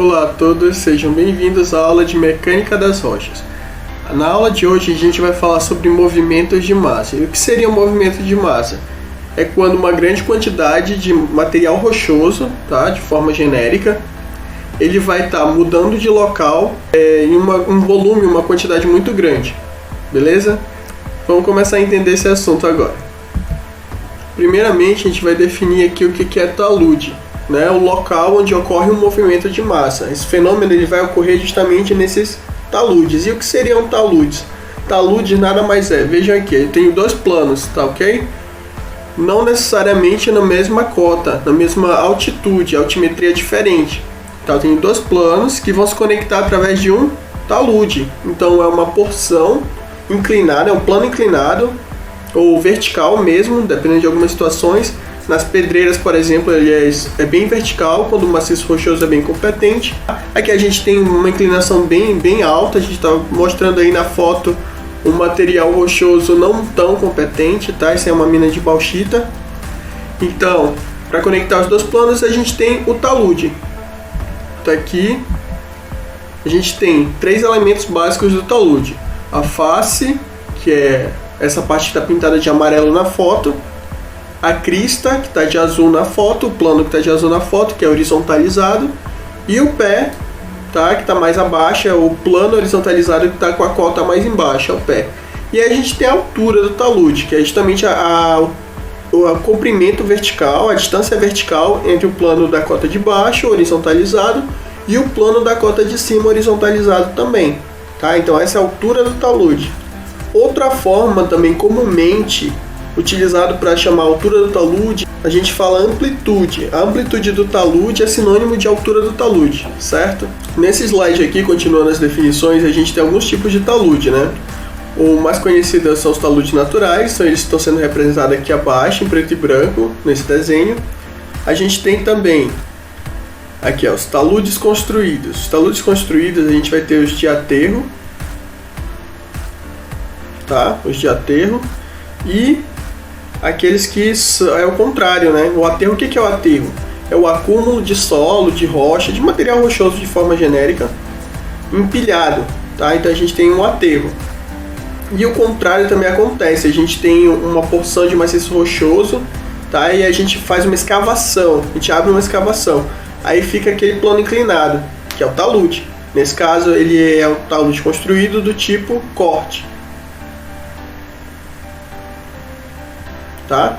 Olá a todos, sejam bem-vindos à aula de Mecânica das Rochas. Na aula de hoje a gente vai falar sobre movimentos de massa. E o que seria um movimento de massa? É quando uma grande quantidade de material rochoso, tá, de forma genérica, ele vai estar mudando de local em um volume, uma quantidade muito grande. Beleza? Vamos começar a entender esse assunto agora. Primeiramente a gente vai definir aqui o que é talude. Né, o local onde ocorre um movimento de massa. Esse fenômeno ele vai ocorrer justamente nesses taludes. E o que seriam taludes? Taludes nada mais é, vejam aqui, eu tenho dois planos, tá ok? Não necessariamente na mesma cota, na mesma altitude, altimetria diferente. Então eu tenho dois planos que vão se conectar através de um talude. Então é uma porção inclinada, é um plano inclinado ou vertical mesmo, dependendo de algumas situações. Nas pedreiras, por exemplo, ele é bem vertical, quando o maciço rochoso é bem competente. Aqui a gente tem uma inclinação bem alta, a gente está mostrando aí na foto um material rochoso não tão competente, tá? Isso é uma mina de bauxita. Então, para conectar os dois planos, a gente tem o talude. Tá aqui, a gente tem três elementos básicos do talude. A face, que é essa parte que está pintada de amarelo na foto. A crista, que está de azul na foto, o plano que está de azul na foto, que é horizontalizado, e o pé, tá, que está mais abaixo, é o plano horizontalizado que está com a cota mais embaixo, é o pé. E aí a gente tem a altura do talude, que é justamente o comprimento vertical, a distância vertical entre o plano da cota de baixo, horizontalizado, e o plano da cota de cima, horizontalizado também. Tá? Então essa é a altura do talude. Outra forma também comumente utilizado para chamar a altura do talude, a gente fala amplitude. A amplitude do talude é sinônimo de altura do talude, certo? Nesse slide aqui, continuando as definições, a gente tem alguns tipos de talude, né? O mais conhecido são os taludes naturais, então eles estão sendo representados aqui abaixo, em preto e branco, nesse desenho. A gente tem também, aqui ó, os taludes construídos. Os taludes construídos a gente vai ter os de aterro, tá? Os de aterro. E aqueles que é o contrário, né? O aterro, o que é o aterro? É o acúmulo de solo, de rocha, de material rochoso de forma genérica, empilhado, tá? Então a gente tem um aterro. E o contrário também acontece, a gente tem uma porção de maciço rochoso, tá? E a gente faz uma escavação, a gente abre uma escavação, aí fica aquele plano inclinado, que é o talude. Nesse caso ele é o talude construído do tipo corte. Tá?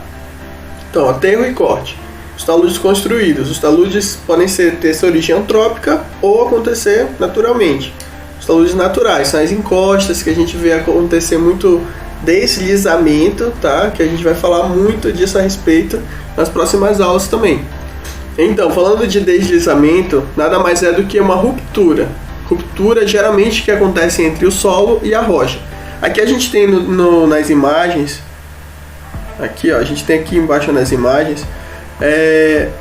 Então, aterro e corte. Os taludes construídos. Os taludes podem ter essa origem antrópica ou acontecer naturalmente. Os taludes naturais são as encostas, que a gente vê acontecer muito deslizamento, tá? Que a gente vai falar muito disso a respeito nas próximas aulas também. Então, falando de deslizamento, nada mais é do que uma ruptura. Ruptura geralmente que acontece entre o solo e a rocha. Aqui a gente tem nas imagens. Aqui, ó, a gente tem aqui embaixo nas imagens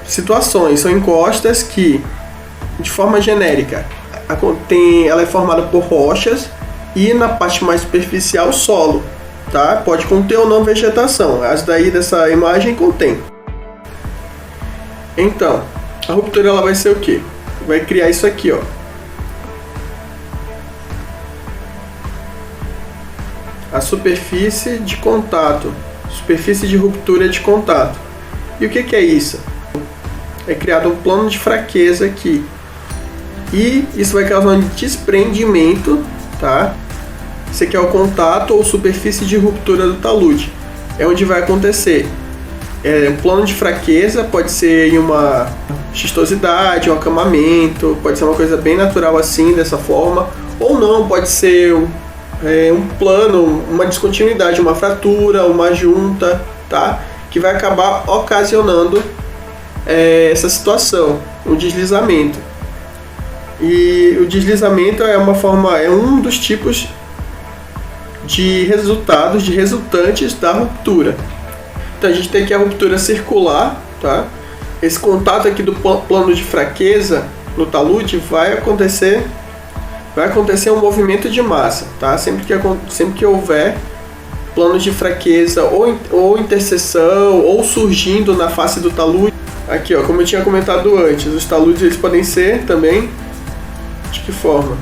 situações, são encostas que, de forma genérica, ela é formada por rochas e na parte mais superficial solo, tá? Pode conter ou não vegetação, as daí dessa imagem contém. Então, a ruptura ela vai ser o quê? Vai criar isso aqui, ó. A superfície de contato. Superfície de ruptura de contato. E o que é isso? É criado um plano de fraqueza aqui. E isso vai causar um desprendimento, tá? Esse aqui é o contato ou superfície de ruptura do talude. É onde vai acontecer. Um plano de fraqueza pode ser em uma xistosidade, um acamamento, pode ser uma coisa bem natural assim, dessa forma. Ou não, pode ser um plano, uma descontinuidade, uma fratura, uma junta, tá? Que vai acabar ocasionando essa situação, o deslizamento. E o deslizamento é um dos tipos de resultados, de resultantes da ruptura. Então a gente tem aqui a ruptura circular, tá? Esse contato aqui do plano de fraqueza no talude vai acontecer um movimento de massa, tá? Sempre que houver planos de fraqueza ou interseção ou surgindo na face do talude. Aqui, ó, como eu tinha comentado antes, os taludes eles podem ser também De que forma?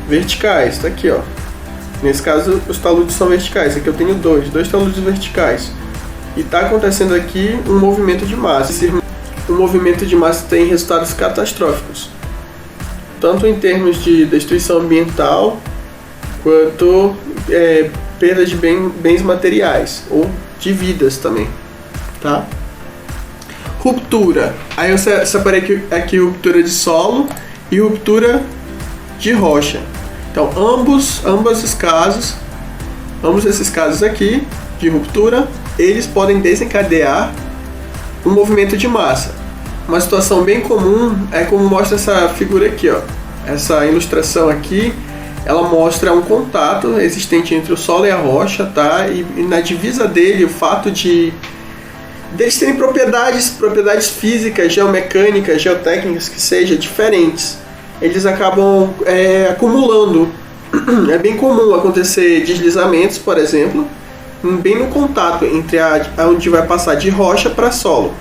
Verticais, tá aqui, ó. Nesse caso, os taludes são verticais. Aqui eu tenho dois taludes verticais. E está acontecendo aqui um movimento de massa. O movimento de massa tem resultados catastróficos, tanto em termos de destruição ambiental, quanto perda de bens materiais, ou de vidas também, tá? Ruptura. Aí eu separei aqui ruptura de solo e ruptura de rocha. Então, ambos esses casos aqui de ruptura, eles podem desencadear um movimento de massa. Uma situação bem comum é como mostra essa figura aqui, ó. Essa ilustração aqui, ela mostra um contato existente entre o solo e a rocha, tá? E na divisa dele, o fato de eles terem propriedades físicas, geomecânicas, geotécnicas que sejam diferentes, eles acabam acumulando. É bem comum acontecer deslizamentos, por exemplo, bem no contato entre onde vai passar de rocha para solo,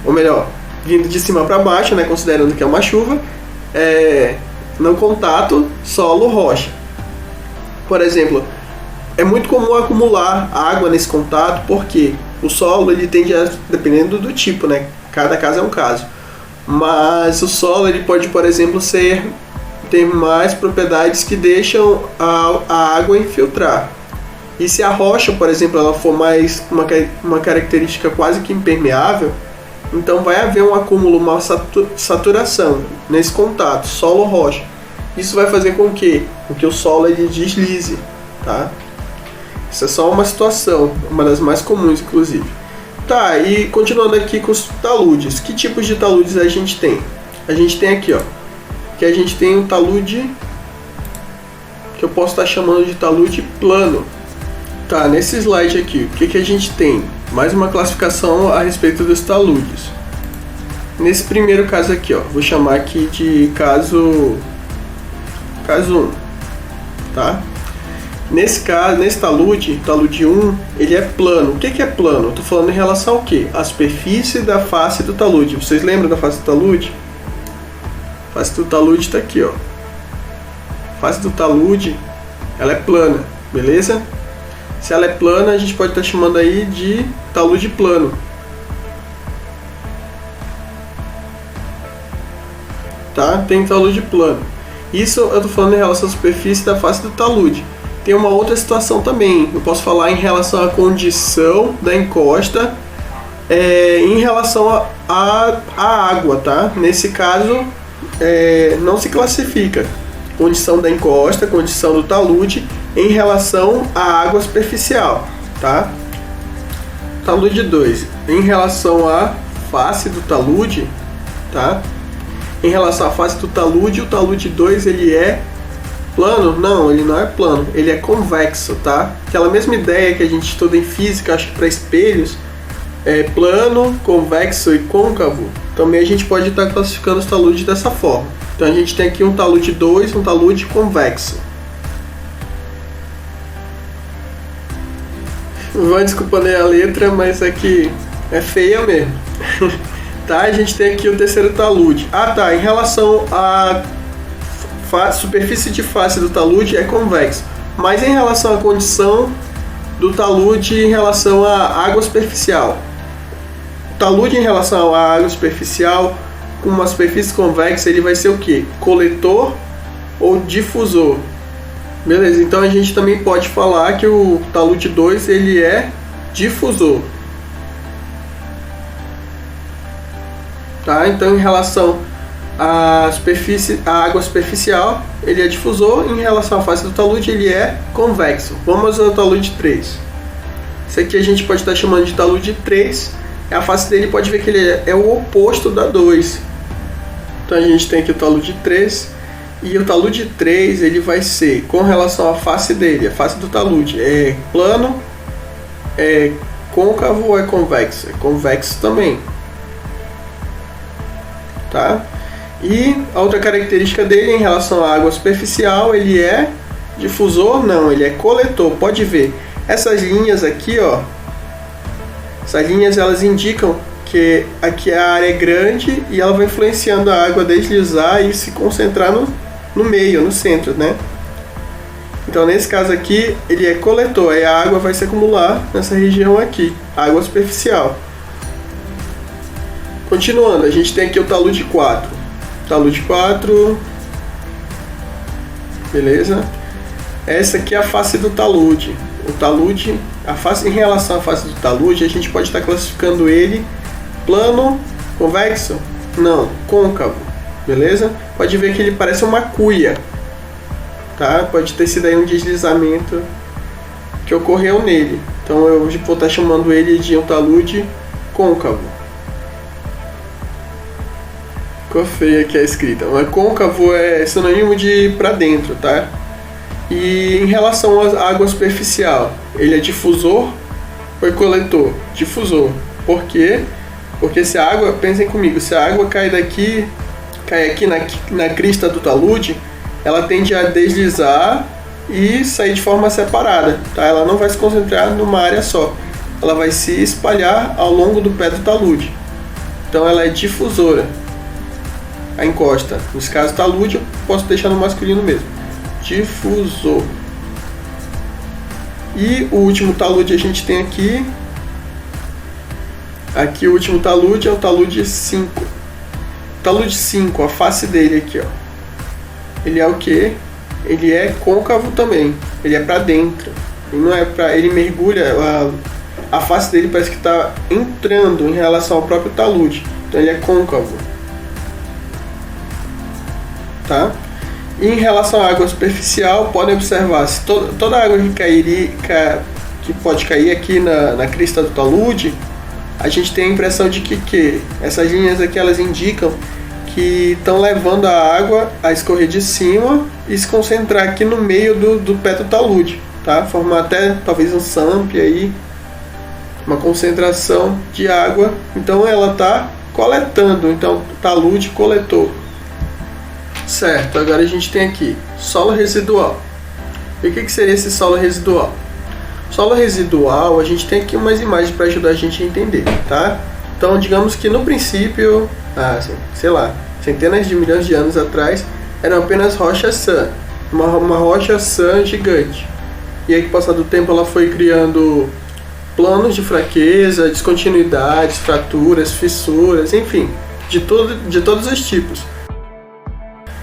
ou melhor, vindo de cima para baixo, né, considerando que é uma chuva, no contato solo-rocha. Por exemplo, é muito comum acumular água nesse contato, porque o solo ele tende a, dependendo do tipo, né, cada caso é um caso, mas o solo ele pode, por exemplo, ter mais propriedades que deixam a água infiltrar. E se a rocha, por exemplo, ela for mais uma característica quase que impermeável, então vai haver um acúmulo, uma saturação nesse contato solo-rocha. Isso vai fazer com que o solo ele deslize, tá? Isso é só uma situação, uma das mais comuns, inclusive. Tá, e continuando aqui com os taludes. Que tipos de taludes a gente tem? A gente tem aqui, ó, que a gente tem um talude que eu posso estar chamando de talude plano. Tá, nesse slide aqui, o que a gente tem? Mais uma classificação a respeito dos taludes. Nesse primeiro caso aqui, ó, vou chamar aqui de caso 1, tá? Nesse caso, nesse talude 1, ele é plano. O que é plano? Eu tô falando em relação ao quê? A superfície da face do talude. Vocês lembram da face do talude? A face do talude está aqui, ó. A face do talude, ela é plana, beleza? Se ela é plana, a gente pode estar chamando aí de talude plano. Tá? Tem talude plano. Isso eu estou falando em relação à superfície da face do talude. Tem uma outra situação também. Eu posso falar em relação à condição da encosta, em relação à água, tá? Nesse caso, não se classifica condição da encosta, condição do talude em relação à água superficial, tá? Talude 2, em relação à face do talude, tá? Em relação à face do talude, o talude 2 ele é plano? Não, ele não é plano, ele é convexo, tá? Aquela mesma ideia que a gente estuda em física, acho que para espelhos, plano, convexo e côncavo, também a gente pode estar classificando os taludes dessa forma. Então a gente tem aqui um talude 2, um talude convexo. Vai desculpando aí a letra, mas aqui é feia mesmo. Tá, a gente tem aqui o terceiro talude. Ah tá, em relação à superfície de face do talude é convexo. Mas em relação à condição do talude em relação à água superficial. O talude em relação à água superficial, com uma superfície convexa, ele vai ser o que? Coletor ou difusor. Beleza, então a gente também pode falar que o talude 2 ele é difusor. Tá? Então em relação à superfície, à água superficial, ele é difusor. Em relação à face do talude, ele é convexo. Vamos ao talude 3. Esse aqui a gente pode estar chamando de talude 3. A face dele pode ver que ele é o oposto da 2. Então a gente tem aqui o talude 3. E o talude 3 ele vai ser com relação à face dele. A face do talude é plano, é côncavo ou é convexo? É convexo também. Tá? E a outra característica dele em relação à água superficial, ele é difusor? Não, ele é coletor. Pode ver, essas linhas aqui, ó, essas linhas elas indicam porque aqui a área é grande e ela vai influenciando a água a deslizar e se concentrar no meio, no centro, né? Então nesse caso aqui ele é coletor, aí a água vai se acumular nessa região aqui, água superficial. Continuando, a gente tem aqui o talude 4. Talude 4, beleza? Essa aqui é a face do talude. O talude, em relação à face do talude, a gente pode estar classificando ele plano, convexo? Não, côncavo, beleza? Pode ver que ele parece uma cuia, tá? Pode ter sido aí um deslizamento que ocorreu nele. Então eu vou estar chamando ele de um talude côncavo. Ficou feia aqui a escrita, mas côncavo é sinônimo de para dentro, tá? E em relação à água superficial, ele é difusor ou é coletor? Difusor. Por quê? Porque se a água, pensem comigo, se a água cai aqui na crista do talude, ela tende a deslizar e sair de forma separada, tá? Ela não vai se concentrar numa área só, ela vai se espalhar ao longo do pé do talude. Então ela é difusora. A encosta, nesse caso talude, eu posso deixar no masculino mesmo. Difusor. E o último talude a gente tem aqui. Aqui o último talude é o talude 5. Talude 5, a face dele aqui, ó. Ele é o que? Ele é côncavo também. Ele é para dentro. Ele não é para, ele mergulha, a face dele parece que está entrando em relação ao próprio talude. Então ele é côncavo. Tá? E em relação à água superficial, podem observar se toda a água que pode cair aqui na crista do talude, a gente tem a impressão de que essas linhas aqui elas indicam que estão levando a água a escorrer de cima e se concentrar aqui no meio do pé do talude, tá? Formar até talvez um SAMP aí, uma concentração de água. Então ela está coletando, então talude coletor. Certo, agora a gente tem aqui solo residual. E o que seria esse solo residual? Solo residual, a gente tem aqui umas imagens para ajudar a gente a entender, tá? Então, digamos que no princípio, sei lá, centenas de milhões de anos atrás, eram apenas rochas sã, uma rocha sã gigante. E aí, com o passar do tempo, ela foi criando planos de fraqueza, descontinuidades, fraturas, fissuras, enfim, de todos os tipos.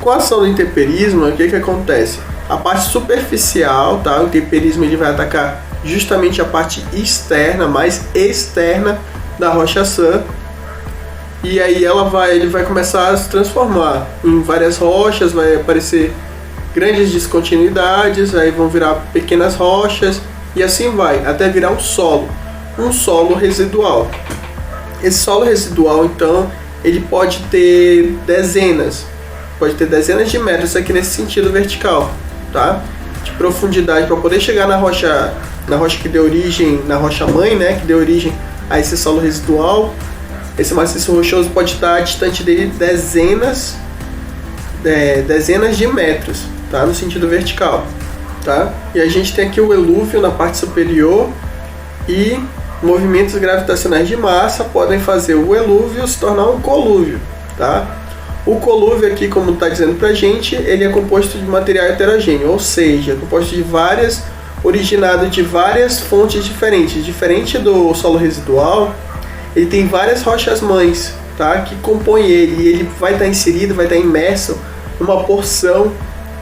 Com a ação do intemperismo, o que acontece? A parte superficial, tá? O intemperismo ele vai atacar justamente a parte externa, mais externa da rocha sã. E aí ele vai começar a se transformar em várias rochas, vai aparecer grandes descontinuidades, aí vão virar pequenas rochas e assim vai, até virar um solo residual. Esse solo residual, então, ele pode ter dezenas de metros aqui nesse sentido vertical, tá? De profundidade para poder chegar na rocha que deu origem, na rocha mãe, né? Que deu origem a esse solo residual. Esse maciço rochoso pode estar distante dele dezenas de metros, tá? No sentido vertical, tá? E a gente tem aqui o elúvio na parte superior e movimentos gravitacionais de massa podem fazer o elúvio se tornar um colúvio, tá? O colúvio aqui, como está dizendo pra gente, ele é composto de material heterogêneo, ou seja, é composto de originado de várias fontes diferentes. Diferente do solo residual, ele tem várias rochas mães, tá? Que compõem ele, e ele vai estar inserido, vai estar imerso numa porção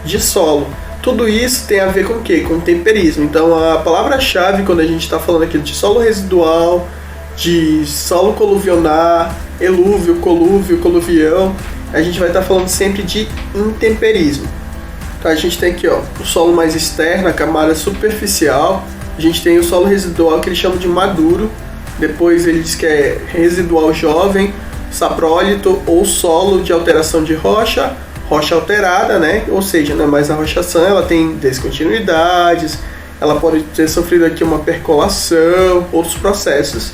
de solo. Tudo isso tem a ver com o quê? Com temperismo. Então a palavra-chave quando a gente está falando aqui de solo residual, de solo coluvionar, elúvio, colúvio, coluvião, a gente vai estar falando sempre de intemperismo. Então a gente tem aqui, ó, o solo mais externo, a camada superficial. A gente tem o solo residual que eles chamam de maduro. Depois ele diz que é residual jovem, saprólito ou solo de alteração de rocha alterada, né? Ou seja, não é mais a rocha sã, ela tem descontinuidades, ela pode ter sofrido aqui uma percolação, outros processos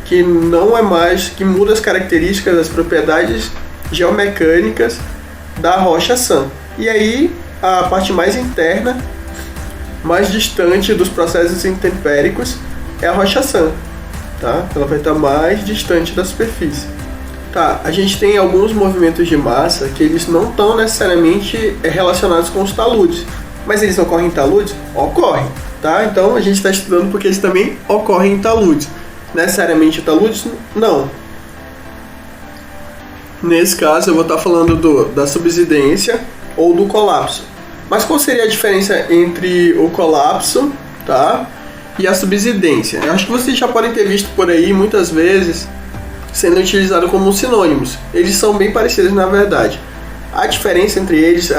que não é mais, que muda as características, as propriedades geomecânicas da rocha sã. E aí a parte mais interna, mais distante dos processos intempéricos, é a rocha sã. tá? Ela vai estar mais distante da superfície. Tá, a gente tem alguns movimentos de massa que eles não estão necessariamente relacionados com os taludes, mas eles ocorrem em taludes? Ocorrem, tá? Então a gente está estudando porque eles também ocorrem em taludes. Necessariamente taludes? Não. Nesse caso eu vou estar falando da subsidência ou do colapso. Mas qual seria a diferença entre o colapso, tá, e a subsidência? Eu acho que vocês já podem ter visto por aí muitas vezes sendo utilizado como sinônimos. Eles são bem parecidos na verdade. A diferença entre eles,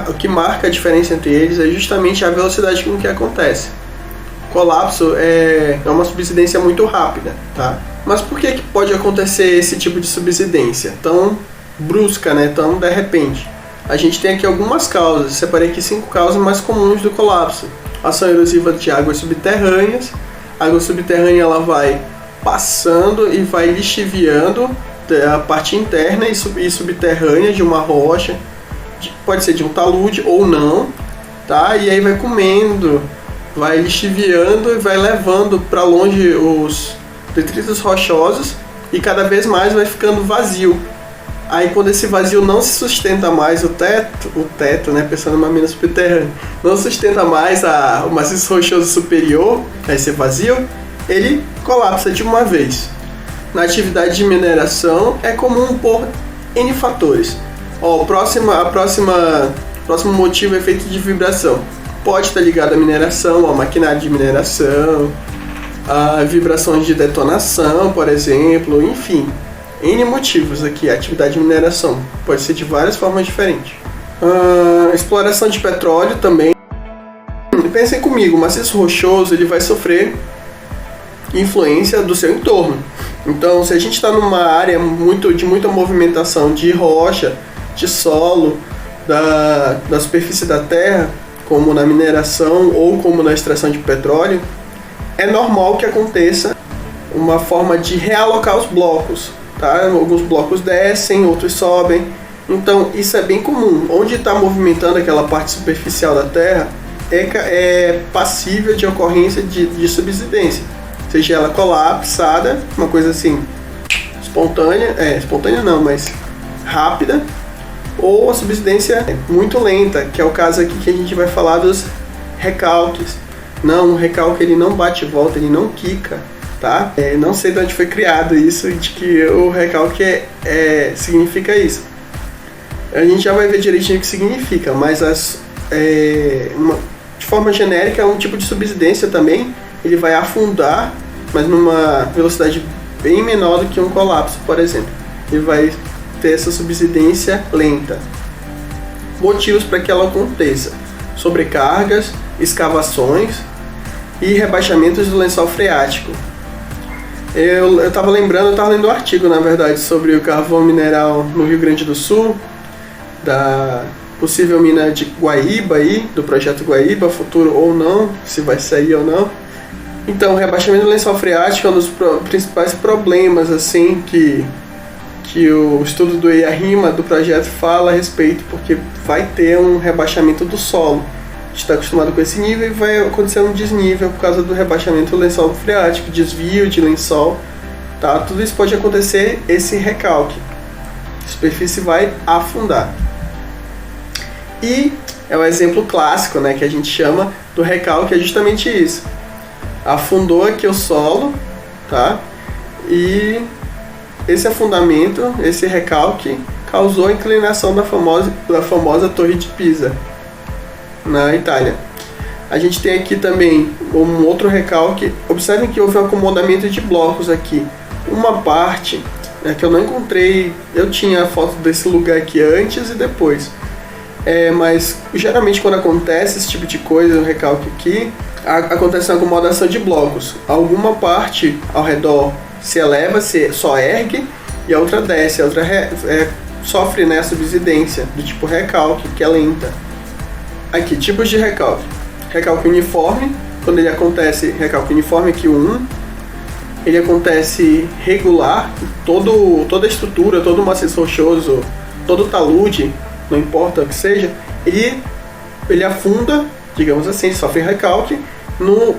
o que marca a diferença entre eles é justamente a velocidade com que acontece. Colapso é uma subsidência muito rápida, tá? Mas por que pode acontecer esse tipo de subsidência tão brusca, né? Tão de repente? A gente tem aqui algumas causas. Separei aqui 5 causas mais comuns do colapso. Ação erosiva de águas subterrâneas. A água subterrânea ela vai passando e vai lixiviando a parte interna e subterrânea de uma rocha, pode ser de um talude ou não, tá? E aí vai comendo, vai lixiviando e vai levando para longe os detritos rochosos e cada vez mais vai ficando vazio. Aí quando esse vazio não se sustenta mais, o teto, né, pensando numa mina subterrânea, não sustenta mais o maciço rochoso superior, a esse vazio, ele colapsa de uma vez. Na atividade de mineração é comum por N fatores. O próximo motivo é efeito de vibração. Pode estar ligado à mineração, ao maquinário de mineração, a vibrações de detonação, por exemplo, enfim. N motivos aqui, a atividade de mineração. Pode ser de várias formas diferentes. Exploração de petróleo também. Pensem comigo, o maciço rochoso ele vai sofrer influência do seu entorno. Então, se a gente está numa área de muita movimentação de rocha, de solo, da superfície da terra, como na mineração ou como na extração de petróleo, é normal que aconteça uma forma de realocar os blocos, tá? Alguns blocos descem, outros sobem. Então, isso é bem comum. Onde está movimentando aquela parte superficial da terra é passível de ocorrência de subsidência. Seja ela colapsada, uma coisa assim espontânea não, mas rápida, ou a subsidência muito lenta, que é o caso aqui que a gente vai falar dos recalques. Não, o recalque ele não bate e volta, ele não quica, tá? Não sei de onde foi criado isso, de que o recalque significa isso. A gente já vai ver direitinho o que significa, mas de forma genérica é um tipo de subsidência também. Ele vai afundar, mas numa velocidade bem menor do que um colapso, por exemplo. Ele vai ter essa subsidência lenta. Motivos para que ela aconteça: sobrecargas, escavações e rebaixamentos do lençol freático. Eu estava lendo um artigo, na verdade, sobre o carvão mineral no Rio Grande do Sul, da possível mina de Guaíba aí, do projeto Guaíba, futuro ou não, se vai sair ou não. Então, o rebaixamento do lençol freático é um dos principais problemas assim que o estudo do IARIMA do projeto fala a respeito, porque vai ter um rebaixamento do solo. A gente está acostumado com esse nível e vai acontecer um desnível por causa do rebaixamento do lençol freático, desvio de lençol, tá? Tudo isso pode acontecer, esse recalque. A superfície vai afundar. E é o exemplo clássico, né, que a gente chama do recalque, é justamente isso. Afundou aqui o solo, tá? E esse afundamento, esse recalque, causou a inclinação da famosa Torre de Pisa, na Itália. A gente tem aqui também um outro recalque. Observem que houve um acomodamento de blocos aqui. Uma parte que eu não encontrei, eu tinha a foto desse lugar aqui antes e depois. Mas geralmente quando acontece esse tipo de coisa, o recalque aqui, acontece uma acomodação de blocos. Alguma parte ao redor se eleva, se só ergue, e a outra desce, a outra sofre, né, a subsidência do tipo recalque, que é lenta. Aqui, tipos de recalque. Recalque uniforme, quando ele acontece, recalque uniforme aqui o 1, ele acontece regular, toda a estrutura, todo o maciço rochoso, todo o talude, não importa o que seja, ele afunda, digamos assim, sofre recalque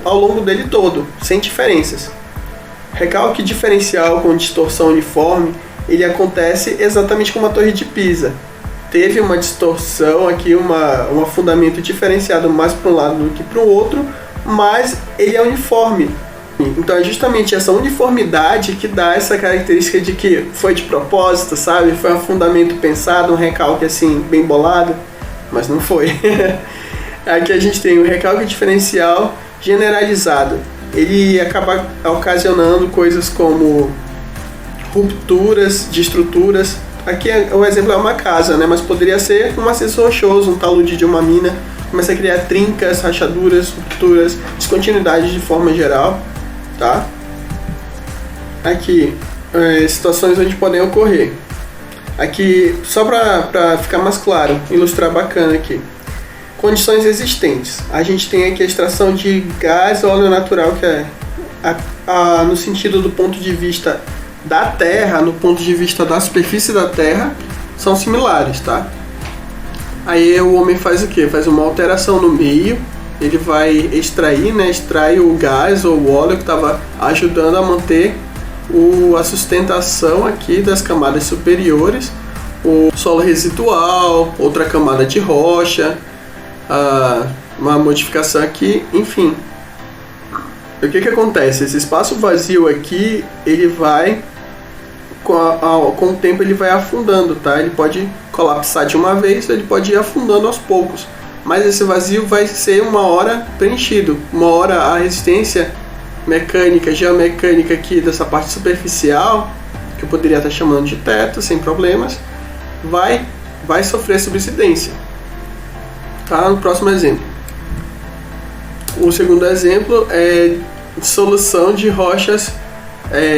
ao longo dele todo, sem diferenças. Recalque diferencial com distorção uniforme, ele acontece exatamente como a Torre de Pisa. Teve uma distorção aqui, um afundamento diferenciado mais para um lado do que para o outro, mas ele é uniforme. Então é justamente essa uniformidade que dá essa característica de que foi de propósito, sabe? Foi um afundamento pensado, um recalque assim, bem bolado, mas não foi. Aqui a gente tem o recalque diferencial generalizado. Ele acaba ocasionando coisas como rupturas de estruturas. Aqui o exemplo é uma casa, né? Mas poderia ser um maciço rochoso, um talude de uma mina. Começa a criar trincas, rachaduras, rupturas, descontinuidades de forma geral, tá? Aqui, situações onde podem ocorrer. Aqui, só para ficar mais claro, ilustrar bacana aqui. Condições existentes. A gente tem aqui a extração de gás ou óleo natural, que é no sentido do ponto de vista da Terra, no ponto de vista da superfície da Terra, são similares, tá? Aí o homem faz o quê? Faz uma alteração no meio, ele vai extrair, né? Extrai o gás ou o óleo que estava ajudando a manter a sustentação aqui das camadas superiores, o solo residual, outra camada de rocha, uma modificação aqui, enfim. O que acontece? Esse espaço vazio aqui, ele vai, com o tempo ele vai afundando, tá? Ele pode colapsar de uma vez, ele pode ir afundando aos poucos. Mas esse vazio vai ser uma hora preenchido. Uma hora a resistência mecânica, geomecânica aqui dessa parte superficial, que eu poderia estar chamando de teto, sem problemas, vai sofrer subsidência. Tá? No próximo exemplo. O segundo exemplo é dissolução de rochas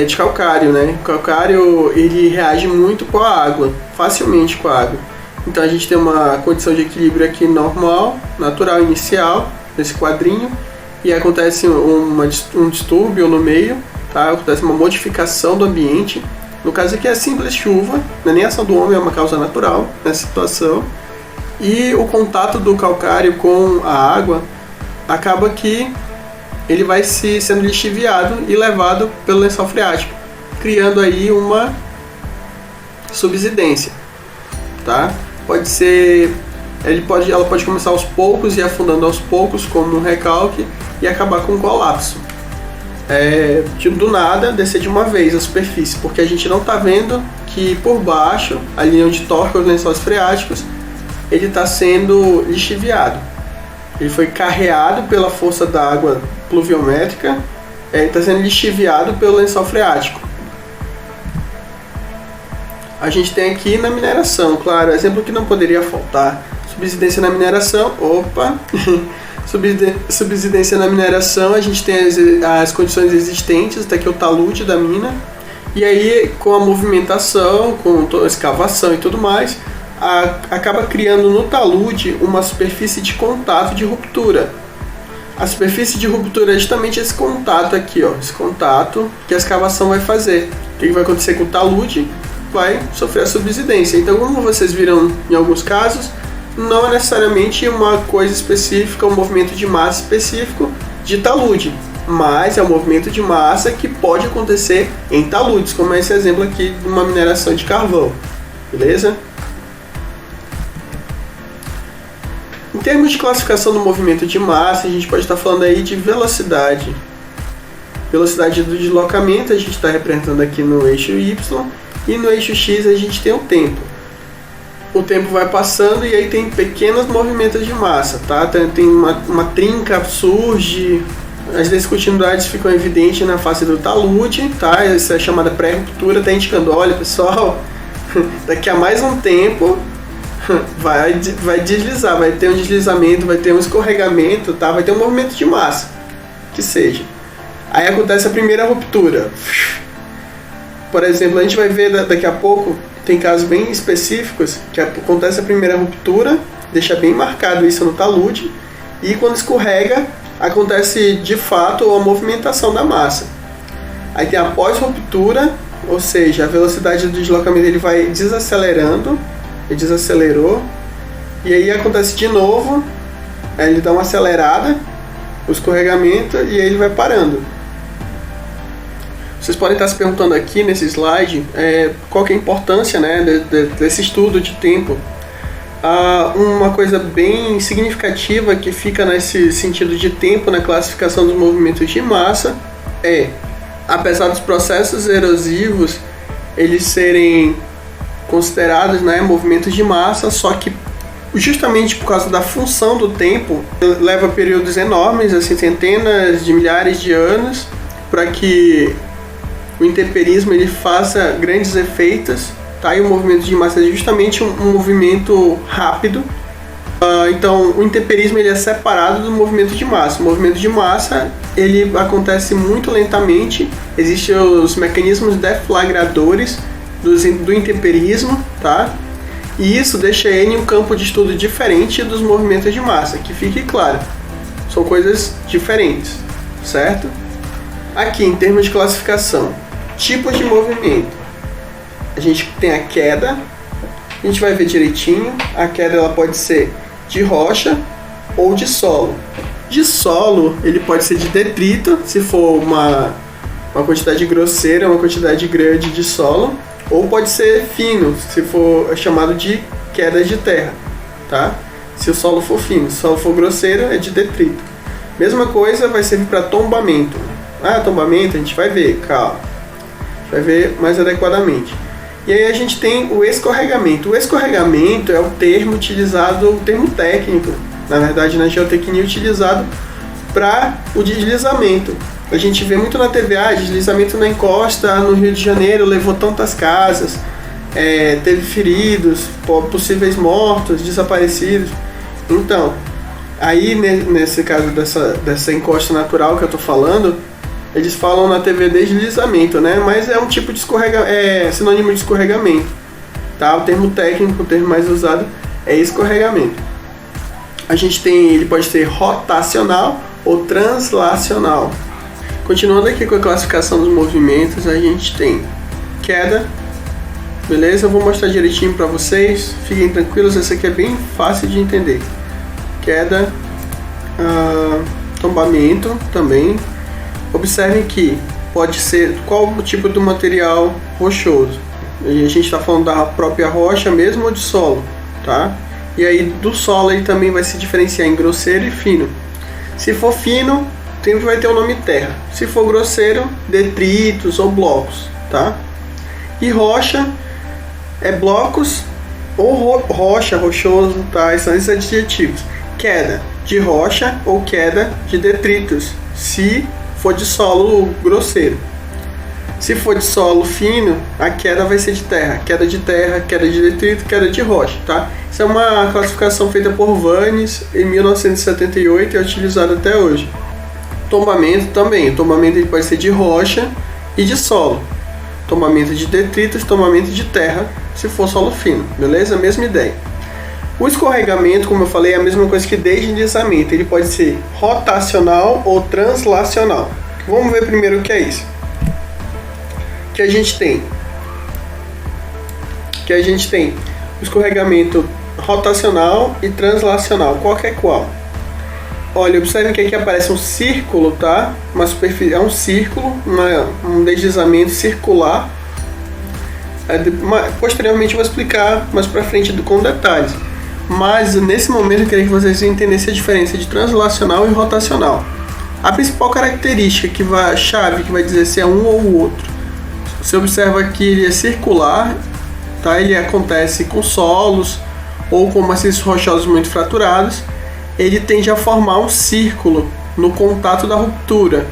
de calcário, né? O calcário ele reage muito com a água, facilmente com a água. Então a gente tem uma condição de equilíbrio aqui normal, natural, inicial, nesse quadrinho, e acontece um distúrbio no meio, tá? Acontece uma modificação do ambiente. No caso aqui é simples chuva, não é nem ação do homem, é uma causa natural nessa situação. E o contato do calcário com a água acaba que ele vai sendo lixiviado e levado pelo lençol freático, criando aí uma subsidência, tá? Ela pode começar aos poucos e afundando aos poucos como um recalque e acabar com um colapso. Do nada descer de uma vez a superfície, porque a gente não está vendo que por baixo, ali onde toca os lençóis freáticos, ele está sendo lixiviado. Ele foi carreado pela força da água pluviométrica, está sendo lixiviado pelo lençol freático. A gente tem aqui na mineração, claro, exemplo que não poderia faltar. Subsidência na mineração, subsidência na mineração, a gente tem as condições existentes, até aqui o talude da mina, e aí com a movimentação, com toda a escavação e tudo mais, acaba criando no talude uma superfície de contato de ruptura. A superfície de ruptura é justamente esse contato aqui, ó, esse contato que a escavação vai fazer. O que vai acontecer com o talude? Vai sofrer a subsidência. Então, como vocês viram em alguns casos, não é necessariamente uma coisa específica, um movimento de massa específico de talude, mas é um movimento de massa que pode acontecer em taludes, como esse exemplo aqui de uma mineração de carvão. Beleza? Em termos de classificação do movimento de massa, a gente pode estar falando aí de velocidade. Velocidade do deslocamento a gente está representando aqui no eixo Y, e no eixo X a gente tem o tempo. O tempo vai passando e aí tem pequenos movimentos de massa, tá? Tem uma trinca surge, as descontinuidades ficam evidentes na face do talude, tá? Essa é chamada pré-ruptura, está indicando, olha pessoal, daqui a mais um tempo vai deslizar, vai ter um deslizamento, vai ter um escorregamento, tá? Vai ter um movimento de massa, que seja. Aí acontece a primeira ruptura. Por exemplo, a gente vai ver daqui a pouco, tem casos bem específicos, que acontece a primeira ruptura, deixa bem marcado isso no talude, e quando escorrega, acontece de fato a movimentação da massa. Aí tem a pós-ruptura, ou seja, a velocidade do deslocamento ele vai desacelerando, ele desacelerou, e aí acontece de novo, aí ele dá uma acelerada, o escorregamento, e aí ele vai parando. Vocês podem estar se perguntando aqui nesse slide qual que é a importância, né, desse estudo de tempo. Uma coisa bem significativa que fica nesse sentido de tempo na classificação dos movimentos de massa apesar dos processos erosivos eles serem considerados, né, movimentos de massa, só que justamente por causa da função do tempo, leva períodos enormes, assim, centenas de milhares de anos, para que o intemperismo ele faça grandes efeitos, tá? E o movimento de massa é justamente um movimento rápido. Então, o intemperismo ele é separado do movimento de massa. O movimento de massa ele acontece muito lentamente. Existem os mecanismos deflagradores do intemperismo, tá? E isso deixa ele em um campo de estudo diferente dos movimentos de massa, que fique claro, são coisas diferentes, certo? Aqui, em termos de classificação, tipos de movimento, a gente tem a queda, a gente vai ver direitinho, a queda ela pode ser de rocha ou de solo. De solo, ele pode ser de detrito, se for uma quantidade grosseira, uma quantidade grande de solo, ou pode ser fino, se for chamado de queda de terra, tá? Se o solo for fino, se o solo for grosseiro, é de detrito. Mesma coisa vai servir para tombamento. Tombamento a gente vai ver, calma, vai ver mais adequadamente. E aí a gente tem o escorregamento. O escorregamento é o termo utilizado, o termo técnico, na verdade na geotecnia, utilizado para o deslizamento. A gente vê muito na TV, deslizamento na encosta no Rio de Janeiro, levou tantas casas, teve feridos, possíveis mortos, desaparecidos. Então, aí nesse caso dessa encosta natural que eu estou falando, eles falam na TV deslizamento, né? Mas é um tipo de sinônimo de escorregamento, tá? O termo técnico, o termo mais usado é escorregamento. A gente tem, ele pode ser rotacional ou translacional. Continuando aqui com a classificação dos movimentos, a gente tem queda, beleza? Eu vou mostrar direitinho para vocês, fiquem tranquilos, essa aqui é bem fácil de entender. Queda, tombamento também. Observem que pode ser qual o tipo do material rochoso. E a gente está falando da própria rocha mesmo ou de solo, tá? E aí do solo ele também vai se diferenciar em grosseiro e fino. Se for fino, sempre vai ter o nome terra. Se for grosseiro, detritos ou blocos, tá? E rocha é blocos ou rocha, rochoso, tá? São esses adjetivos. Queda de rocha ou queda de detritos, se for de solo grosseiro. Se for de solo fino, a queda vai ser de terra, queda de detrito, queda de rocha, tá? Isso é uma classificação feita por Vannes em 1978 e é utilizada até hoje. Tombamento também, o tombamento ele pode ser de rocha e de solo. Tombamento de detritos, tombamento de terra, se for solo fino, beleza? Mesma ideia. O escorregamento, como eu falei, é a mesma coisa que deslizamento. Ele pode ser rotacional ou translacional. Vamos ver primeiro o que é isso. Que a gente tem o escorregamento rotacional e translacional. Qual que é qual? Olha, observe que aqui aparece um círculo, tá? Uma superfície, é um círculo, um deslizamento circular. Posteriormente eu vou explicar mais pra frente com detalhes. Mas nesse momento eu queria que vocês entendessem a diferença de translacional e rotacional. A principal característica chave que vai dizer se é um ou o outro. Você observa que ele é circular, tá? Ele acontece com solos ou com maciços rochosos muito fraturados. Ele tende a formar um círculo no contato da ruptura,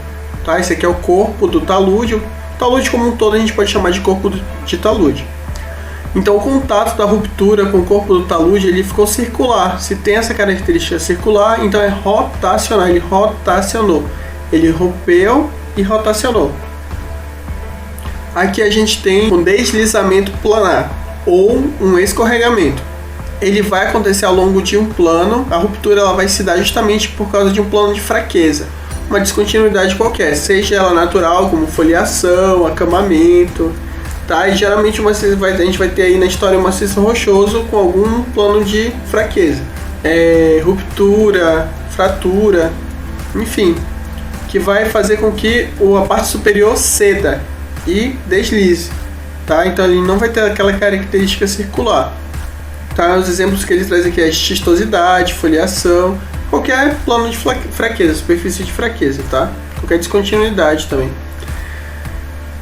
tá? Esse aqui é o corpo do talude. O talude como um todo a gente pode chamar de corpo de talude. Então o contato da ruptura com o corpo do talude ele ficou circular. Se tem essa característica circular, então é rotacional. Ele rotacionou. Ele rompeu e rotacionou. Aqui a gente tem um deslizamento planar ou um escorregamento. Ele vai acontecer ao longo de um plano. A ruptura ela vai se dar justamente por causa de um plano de fraqueza, uma descontinuidade qualquer, seja ela natural, como foliação, acamamento, tá? E geralmente a gente vai ter aí na história um maciço rochoso com algum plano de fraqueza, ruptura, fratura, enfim, que vai fazer com que a parte superior ceda. e deslize, tá? Então ele não vai ter aquela característica circular, tá? Os exemplos que ele traz aqui é xistosidade, foliação, qualquer plano de fraqueza, superfície de fraqueza, tá? Qualquer descontinuidade também.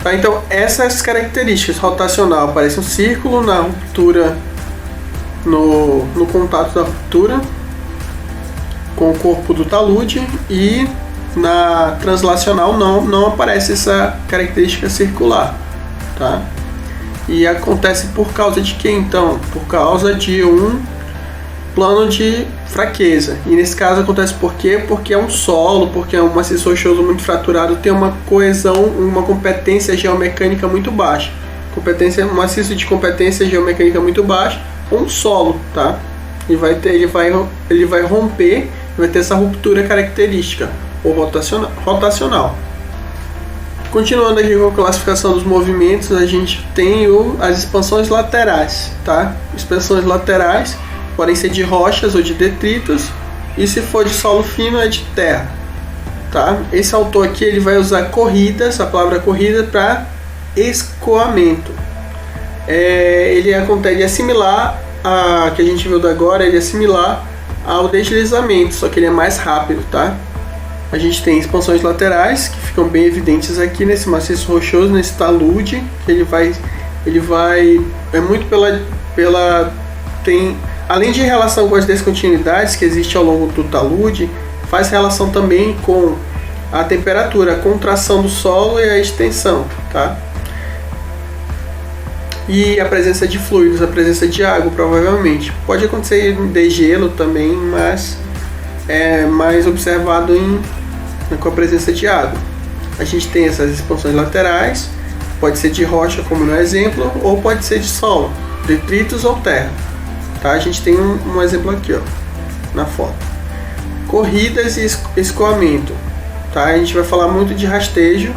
Tá, então essas características: rotacional aparece um círculo, na ruptura, no contato da ruptura com o corpo do talude, e na translacional não aparece essa característica circular, tá? E acontece por causa de quê então? Por causa de um plano de fraqueza. E nesse caso acontece por quê? Porque é um solo, porque é um maciço rochoso muito fraturado, tem uma coesão, uma competência geomecânica muito baixa. Um maciço de competência geomecânica muito baixa, um solo, tá? Ele vai romper, vai ter essa ruptura característica, ou rotacional. Continuando aqui com a classificação dos movimentos, a gente tem as expansões laterais, tá? Expansões laterais podem ser de rochas ou de detritos, e se for de solo fino é de terra, tá? Esse autor aqui ele vai usar corridas, a palavra corrida, para escoamento. Ele é similar a que a gente viu agora, ele é similar ao deslizamento, só que ele é mais rápido, tá? A gente tem expansões laterais que ficam bem evidentes aqui nesse maciço rochoso, nesse talude, que ele vai é muito além de relação com as descontinuidades que existem ao longo do talude, faz relação também com a temperatura, a contração do solo e a extensão, tá? E a presença de fluidos, a presença de água, provavelmente. Pode acontecer degelo também, mas é mais observado com a presença de água. A gente tem essas expansões laterais, pode ser de rocha, como no exemplo, ou pode ser de solo, detritos ou terra. Tá? A gente tem um exemplo aqui, ó, na foto. Corridas e escoamento. Tá? A gente vai falar muito de rastejo.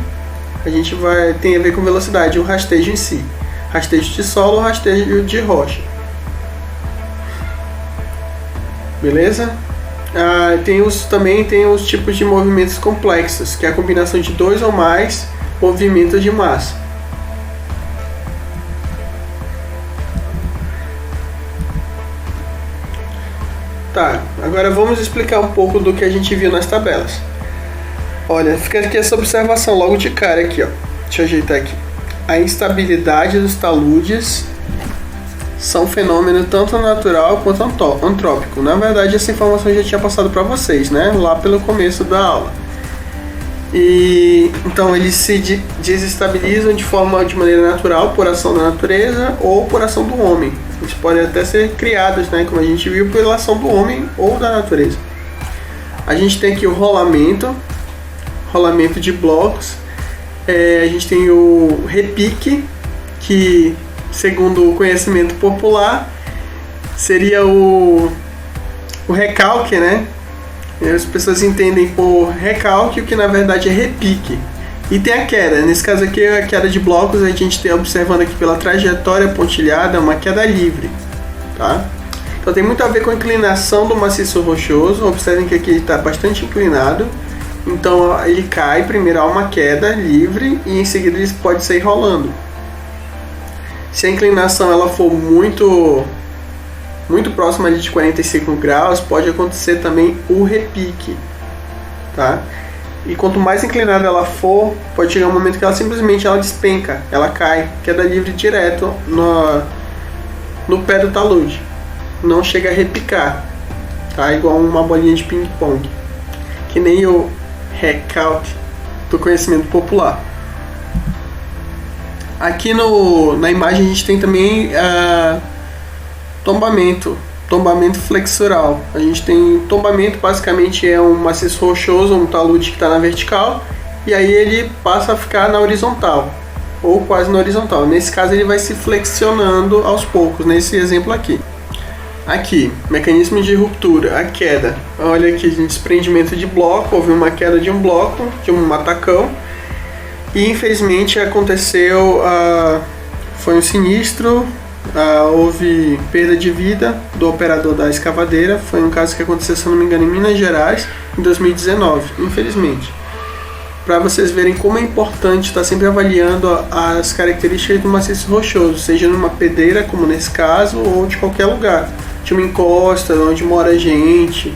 Tem a ver com velocidade, o rastejo em si. Rastejo de solo ou rastejo de rocha. Beleza? Também tem os tipos de movimentos complexos, que é a combinação de 2 ou mais movimentos de massa. Tá, agora vamos explicar um pouco do que a gente viu nas tabelas. Olha, fica aqui essa observação logo de cara aqui, ó. Deixa eu ajeitar aqui. A instabilidade dos taludes são fenômeno tanto natural quanto antrópico. Na verdade, essa informação eu já tinha passado para vocês, né? Lá pelo começo da aula. E então eles se desestabilizam de maneira natural por ação da natureza ou por ação do homem. Eles podem até ser criados, né, como a gente viu, pela ação do homem ou da natureza. A gente tem aqui o rolamento de blocos. A gente tem o repique, que segundo o conhecimento popular seria o recalque, né? As pessoas entendem por recalque o que na verdade é repique. E tem a queda. Nesse caso aqui, a queda de blocos, a gente está observando aqui pela trajetória pontilhada uma queda livre, tá? Então tem muito a ver com a inclinação do maciço rochoso. Observem que aqui ele está bastante inclinado. Então ele cai, primeiro há uma queda livre e em seguida ele pode sair rolando. Se a inclinação ela for muito próxima ali de 45 graus, pode acontecer também o repique, tá? E quanto mais inclinada ela for, pode chegar um momento que ela simplesmente despenca, ela cai, queda livre direto no pé do talude. Não chega a repicar, tá? Igual uma bolinha de ping-pong, que nem o recalque do conhecimento popular. Aqui na imagem a gente tem também tombamento flexural. A gente tem tombamento, basicamente é um maciço rochoso, um talude que está na vertical, e aí ele passa a ficar na horizontal, ou quase na horizontal. Nesse caso ele vai se flexionando aos poucos, nesse exemplo aqui. Aqui, mecanismo de ruptura, a queda. Olha aqui, desprendimento de bloco, houve uma queda de um bloco, de um matacão, e infelizmente aconteceu, foi um sinistro, houve perda de vida do operador da escavadeira. Foi um caso que aconteceu, se não me engano, em Minas Gerais, em 2019, infelizmente. para vocês verem como é importante estar sempre avaliando as características do maciço rochoso, seja numa pedreira, como nesse caso, ou de qualquer lugar, de uma encosta, onde mora gente,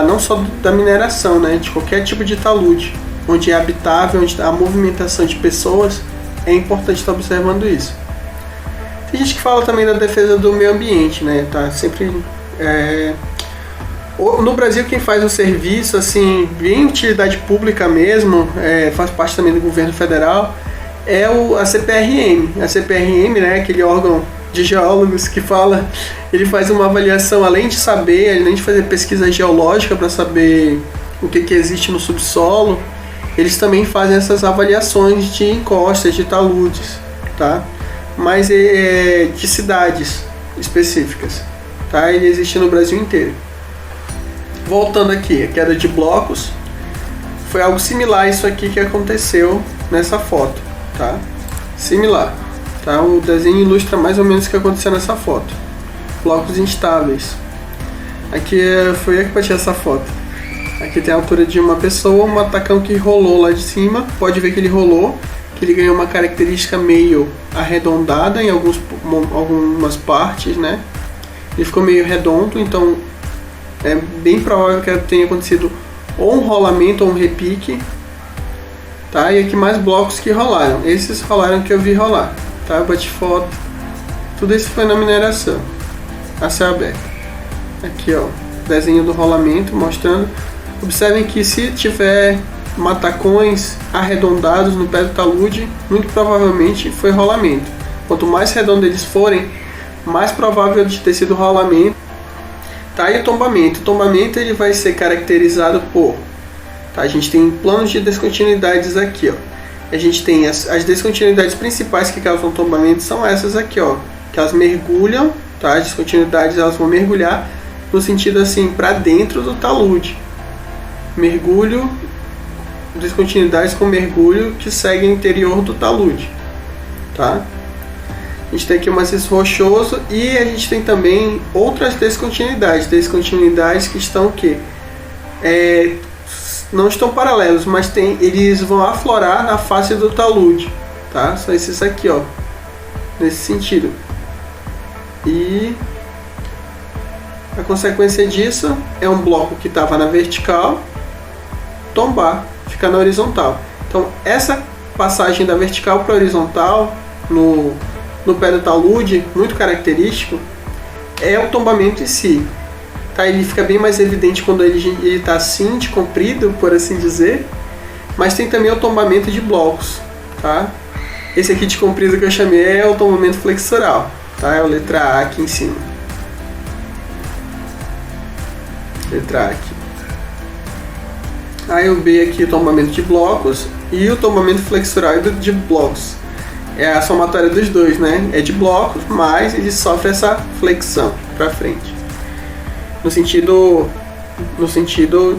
não só da mineração, né, de qualquer tipo de talude, onde é habitável, onde há movimentação de pessoas, é importante estar observando isso. Tem gente que fala também da defesa do meio ambiente, né, tá sempre... No Brasil, quem faz o serviço, assim, em utilidade pública mesmo, faz parte também do governo federal, é a CPRM. A CPRM, né, aquele órgão de geólogos que ele faz uma avaliação, além de fazer pesquisa geológica para saber o que existe no subsolo, eles também fazem essas avaliações de encostas, de taludes, tá? Mas de cidades específicas, tá? Ele existe no Brasil inteiro. Voltando aqui, a queda de blocos, foi algo similar a isso aqui que aconteceu nessa foto, tá? Similar, tá? O desenho ilustra mais ou menos o que aconteceu nessa foto. Blocos instáveis. Aqui foi eu que bati essa foto. Aqui tem a altura de uma pessoa, um matacão que rolou lá de cima. Pode ver que ele rolou, que ele ganhou uma característica meio arredondada em algumas partes, né? Ele ficou meio redondo, então é bem provável que tenha acontecido ou um rolamento ou um repique, tá? E aqui mais blocos que rolaram. Esses rolaram que eu vi rolar, tá? Eu bati foto. Tudo isso foi na mineração, a céu aberto. Aqui, ó, desenho do rolamento mostrando. Observem que se tiver matacões arredondados no pé do talude, muito provavelmente foi rolamento. Quanto mais redondo eles forem, mais provável de ter sido rolamento. Tá, e o tombamento. O tombamento ele vai ser caracterizado por... Tá, a gente tem planos de descontinuidades aqui, ó. A gente tem as descontinuidades principais que causam tombamento são essas aqui, ó. Que elas mergulham, tá? As descontinuidades elas vão mergulhar no sentido assim, para dentro do talude. Mergulho, descontinuidades com mergulho que seguem o interior do talude, tá? A gente tem aqui o maciço rochoso e a gente tem também outras descontinuidades que estão o quê? Não estão paralelos, mas eles vão aflorar na face do talude, tá? São esses aqui, ó, nesse sentido. E a consequência disso é um bloco que estava na vertical tombar, ficar na horizontal. Então essa passagem da vertical para a horizontal no pé do talude, muito característico, é o tombamento em si. Tá? Ele fica bem mais evidente quando ele está assim, de comprido, por assim dizer, mas tem também o tombamento de blocos. Tá? Esse aqui de comprido que eu chamei é o tombamento flexural, tá? É a letra A aqui em cima. Letra A aqui. Aí o B aqui, o tombamento de blocos, e o tombamento flexural de blocos. É a somatória dos dois, né? É de blocos, mas ele sofre essa flexão para frente. No sentido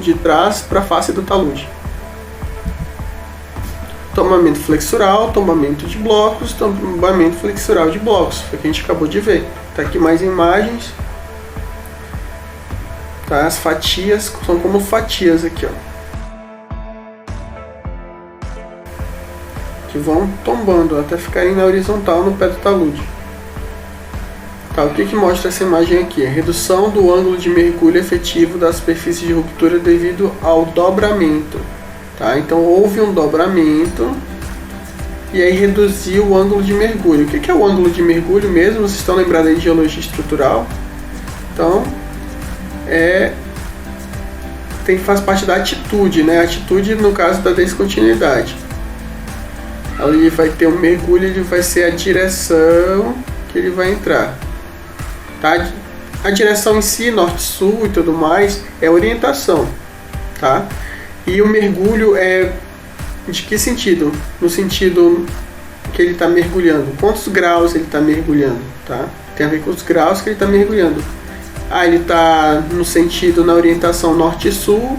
de trás para a face do talude. Tombamento flexural, tombamento de blocos, tombamento flexural de blocos. Foi o que a gente acabou de ver. Tá aqui mais imagens. Tá? As fatias são como fatias aqui, ó. Que vão tombando até ficarem na horizontal no pé do talude. Tá, o que mostra essa imagem aqui? A redução do ângulo de mergulho efetivo da superfície de ruptura devido ao dobramento. Tá? Então houve um dobramento e aí reduziu o ângulo de mergulho. O que é o ângulo de mergulho mesmo? Vocês estão lembrados aí de geologia estrutural? Então faz parte da atitude, né? A atitude no caso da descontinuidade. Ali vai ter um mergulho, ele vai ser a direção que ele vai entrar. Tá? A direção em si, norte-sul e tudo mais, é orientação. Tá? E o mergulho é de que sentido? No sentido que ele está mergulhando. Quantos graus ele está mergulhando? Tá? Tem a ver com os graus que ele está mergulhando. Ele está no sentido, na orientação norte-sul,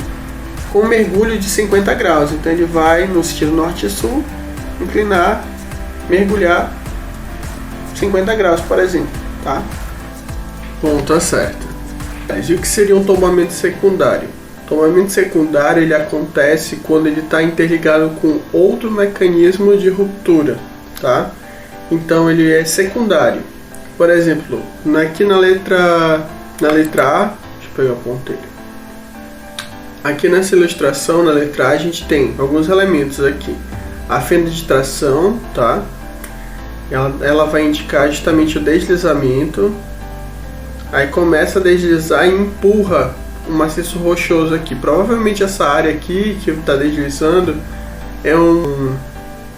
com um mergulho de 50 graus. Então ele vai no sentido norte-sul, inclinar, mergulhar 50 graus, por exemplo, tá? Bom, tá certo. E o que seria um tombamento secundário? Tombamento secundário ele acontece quando ele está interligado com outro mecanismo de ruptura, tá? Então ele é secundário. Por exemplo, aqui na letra A, deixa eu pegar o ponteiro. Aqui nessa ilustração, na letra A, a gente tem alguns elementos aqui. A fenda de tração, tá? Ela vai indicar justamente o deslizamento. Aí começa a deslizar e empurra um maciço rochoso aqui. Provavelmente essa área aqui que está deslizando é um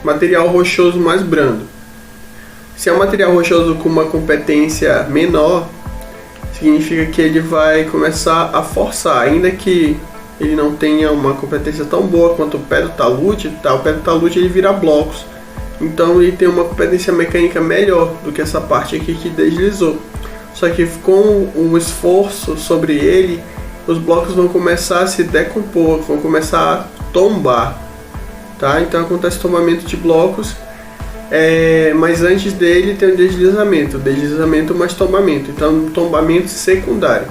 material rochoso mais brando. Se é um material rochoso com uma competência menor, significa que ele vai começar a forçar, ainda que ele não tenha uma competência tão boa quanto o pé do talude, tá? O pé do talude ele vira blocos, então ele tem uma competência mecânica melhor do que essa parte aqui que deslizou. Só que com um esforço sobre ele, os blocos vão começar a se decompor, vão começar a tombar, tá? Então acontece tombamento de blocos, mas antes dele tem o deslizamento mais tombamento, então tombamento secundário.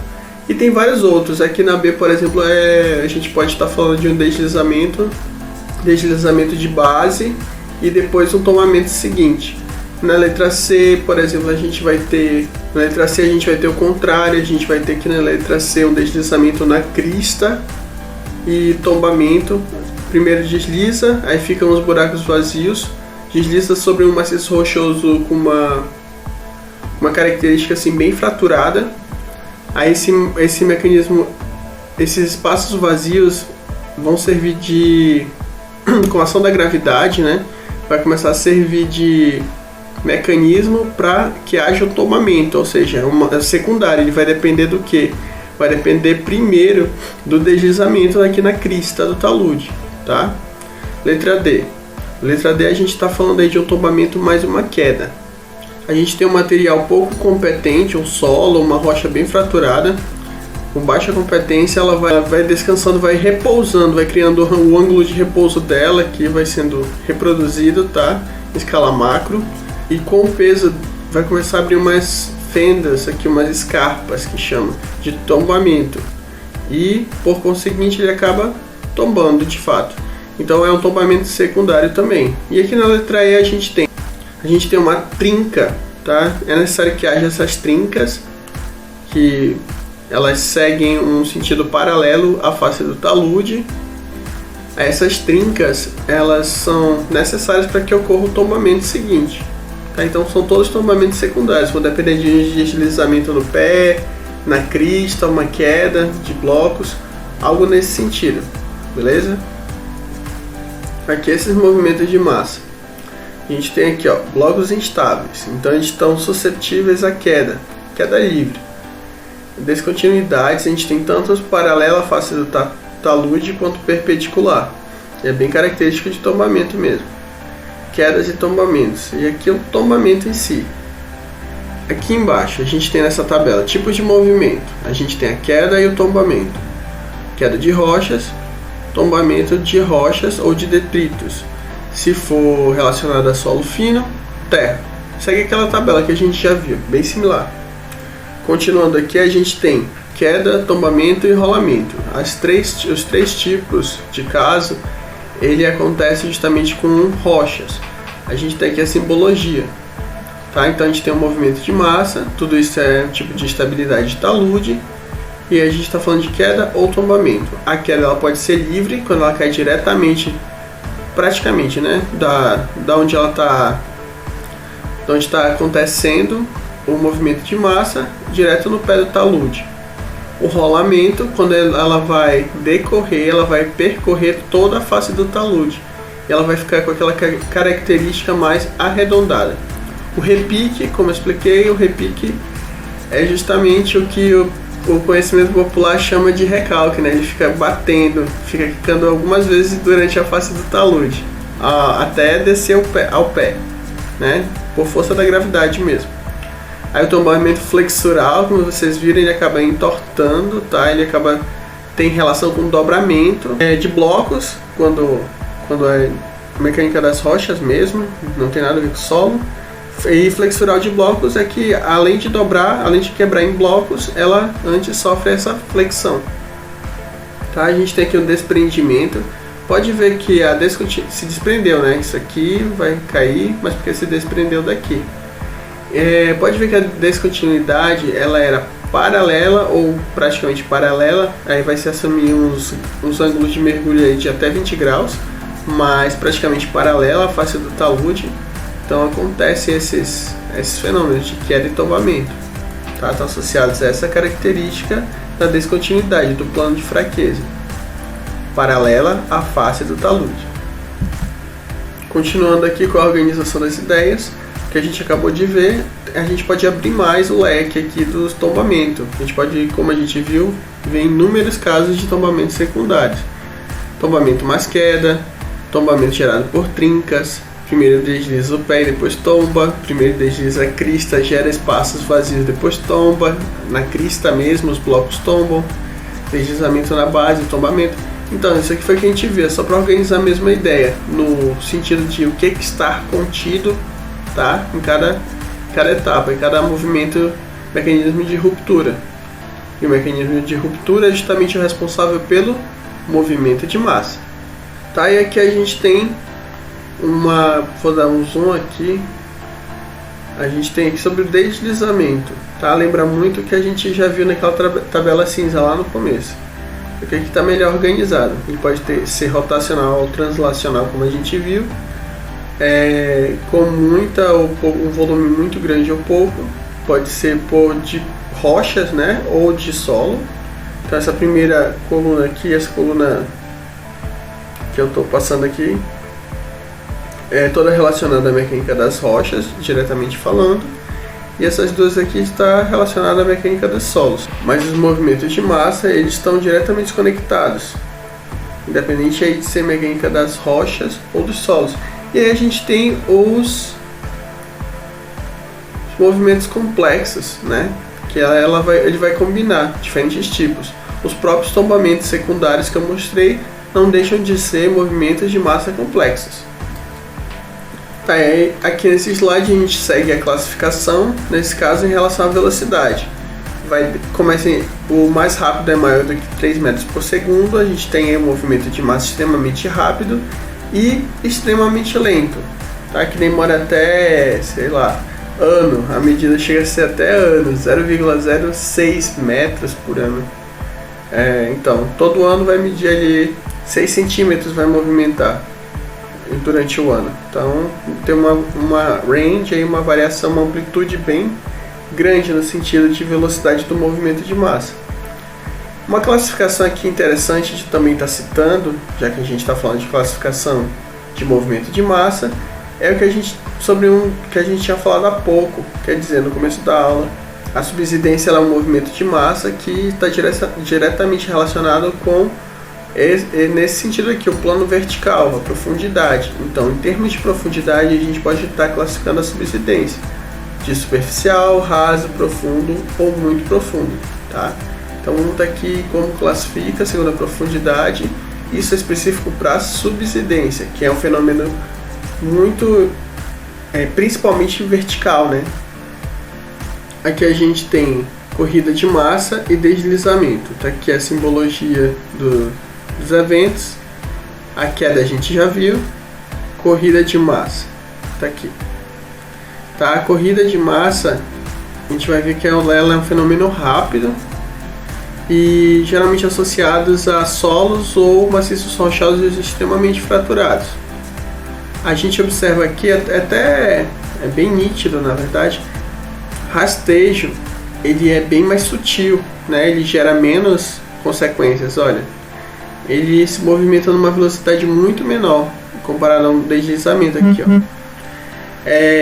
E tem vários outros, aqui na B, por exemplo, a gente pode estar falando de um deslizamento de base e depois um tombamento seguinte. Na letra C, por exemplo, na letra C a gente vai ter o contrário, a gente vai ter aqui na letra C um deslizamento na crista e tombamento. Primeiro desliza, aí ficam os buracos vazios, desliza sobre um maciço rochoso com uma característica assim bem fraturada. Aí esse mecanismo, esses espaços vazios vão servir com a ação da gravidade, né? Vai começar a servir de mecanismo para que haja o tombamento, ou seja, secundário. Ele vai depender do que? Vai depender primeiro do deslizamento aqui na crista do talude, tá? Letra D a gente está falando aí de um tombamento mais uma queda. A gente tem um material pouco competente, um solo, uma rocha bem fraturada, com baixa competência, ela vai descansando, vai repousando, vai criando o ângulo de repouso dela, que vai sendo reproduzido, tá? Em escala macro. E com o peso vai começar a abrir umas fendas aqui, umas escarpas que chama de tombamento. E por conseguinte ele acaba tombando de fato. Então é um tombamento secundário também. E aqui na letra E a gente tem uma trinca, tá? É necessário que haja essas trincas, que elas seguem um sentido paralelo à face do talude. Essas trincas, elas são necessárias para que ocorra o tombamento seguinte. Tá? Então são todos tombamentos secundários, vão depender de deslizamento no pé, na crista, uma queda de blocos, algo nesse sentido, beleza? Aqui esses movimentos de massa. A gente tem aqui, ó, blocos instáveis, então eles estão suscetíveis à queda livre. Descontinuidades, a gente tem tanto paralela à face do talude quanto perpendicular. É bem característico de tombamento mesmo. Quedas e tombamentos. E aqui é o tombamento em si. Aqui embaixo a gente tem nessa tabela tipos de movimento. A gente tem a queda e o tombamento. Queda de rochas, tombamento de rochas ou de detritos. Se for relacionado a solo fino, terra. Segue aquela tabela que a gente já viu, bem similar. Continuando aqui, a gente tem queda, tombamento e rolamento. Os três tipos de caso, ele acontece justamente com rochas. A gente tem aqui a simbologia, tá? Então a gente tem um movimento de massa, tudo isso é um tipo de estabilidade de talude, e a gente está falando de queda ou tombamento. A queda ela pode ser livre, quando ela cai diretamente, praticamente, né, da onde ela está, da onde está acontecendo o movimento de massa, direto no pé do talude. O rolamento, quando ela vai decorrer, ela vai percorrer toda a face do talude. E ela vai ficar com aquela característica mais arredondada. O repique, como eu expliquei, o repique é justamente o que o conhecimento popular chama de recalque, né? Ele fica batendo, fica quicando algumas vezes durante a face do talude, até descer ao pé, né? Por força da gravidade mesmo. Aí o tombamento flexural, como vocês viram, ele acaba entortando, tá? Ele tem relação com dobramento de blocos, quando é mecânica das rochas mesmo, não tem nada a ver com solo. E flexural de blocos é que, além de dobrar, além de quebrar em blocos, ela antes sofre essa flexão. Tá? A gente tem aqui o desprendimento. Pode ver que se desprendeu, né? Isso aqui vai cair, mas porque se desprendeu daqui. Pode ver que a descontinuidade ela era paralela ou praticamente paralela. Aí vai se assumir uns ângulos de mergulho aí de até 20 graus, mas praticamente paralela à face do talude. Então acontece esses fenômenos de queda e tombamento. Tá? Estão associados a essa característica da descontinuidade do plano de fraqueza, paralela à face do talude. Continuando aqui com a organização das ideias que a gente acabou de ver, a gente pode abrir mais o leque aqui dos tombamentos. A gente pode, como a gente viu, ver inúmeros casos de tombamentos secundários. Tombamento mais queda, tombamento gerado por trincas, primeiro desliza o pé e depois tomba, primeiro desliza a crista, gera espaços vazios, depois tomba, na crista mesmo os blocos tombam, deslizamento na base, tombamento. Então isso aqui foi o que a gente viu, é só para organizar a mesma ideia, no sentido de o que está contido, tá? Em cada etapa, em cada movimento, mecanismo de ruptura. E o mecanismo de ruptura é justamente o responsável pelo movimento de massa. Tá? E aqui a gente tem vou dar um zoom aqui, a gente tem aqui sobre o deslizamento, tá? Lembra muito que a gente já viu naquela tabela cinza lá no começo. Porque aqui está melhor organizado. Ele pode ser rotacional ou translacional, como a gente viu, com um volume muito grande ou pouco. Pode ser de rochas, né, ou de solo. Então essa primeira coluna aqui, essa coluna que eu estou passando aqui, é toda relacionada à mecânica das rochas, diretamente falando. E essas duas aqui está relacionada à mecânica dos solos. Mas os movimentos de massa, eles estão diretamente conectados, independente aí de ser mecânica das rochas ou dos solos. E aí a gente tem os movimentos complexos, né? Que ele vai combinar diferentes tipos. Os próprios tombamentos secundários que eu mostrei não deixam de ser movimentos de massa complexos. Tá, aí, aqui nesse slide a gente segue a classificação, nesse caso em relação à velocidade. O mais rápido é maior do que 3 metros por segundo, a gente tem aí um movimento de massa extremamente rápido e extremamente lento, tá? Que demora até, sei lá, ano, a medida chega a ser até ano, 0,06 metros por ano. Então, todo ano vai medir ali 6 centímetros, vai movimentar durante o ano. Então tem uma range, aí, uma variação, uma amplitude bem grande no sentido de velocidade do movimento de massa. Uma classificação aqui interessante de também estar citando, já que a gente está falando de classificação de movimento de massa, é sobre que a gente tinha falado há pouco, quer dizer, no começo da aula. A subsidência é um movimento de massa que está diretamente relacionado com nesse sentido aqui, o plano vertical, a profundidade. Então, em termos de profundidade, a gente pode estar classificando a subsidência de superficial, raso, profundo ou muito profundo, tá? Então, vamos estar aqui como classifica segundo a profundidade. Isso é específico para a subsidência, que é um fenômeno muito, principalmente vertical, né? Aqui a gente tem corrida de massa e deslizamento. Tá aqui a simbologia dos eventos. A queda a gente já viu. Corrida de massa tá aqui, tá? A corrida de massa a gente vai ver que ela é um fenômeno rápido e geralmente associados a solos ou maciços rochosos extremamente fraturados. A gente observa aqui, até é bem nítido, na verdade, rastejo, ele é bem mais sutil, né? Ele gera menos consequências. Olha, ele se movimenta numa velocidade muito menor comparado a um deslizamento aqui, ó.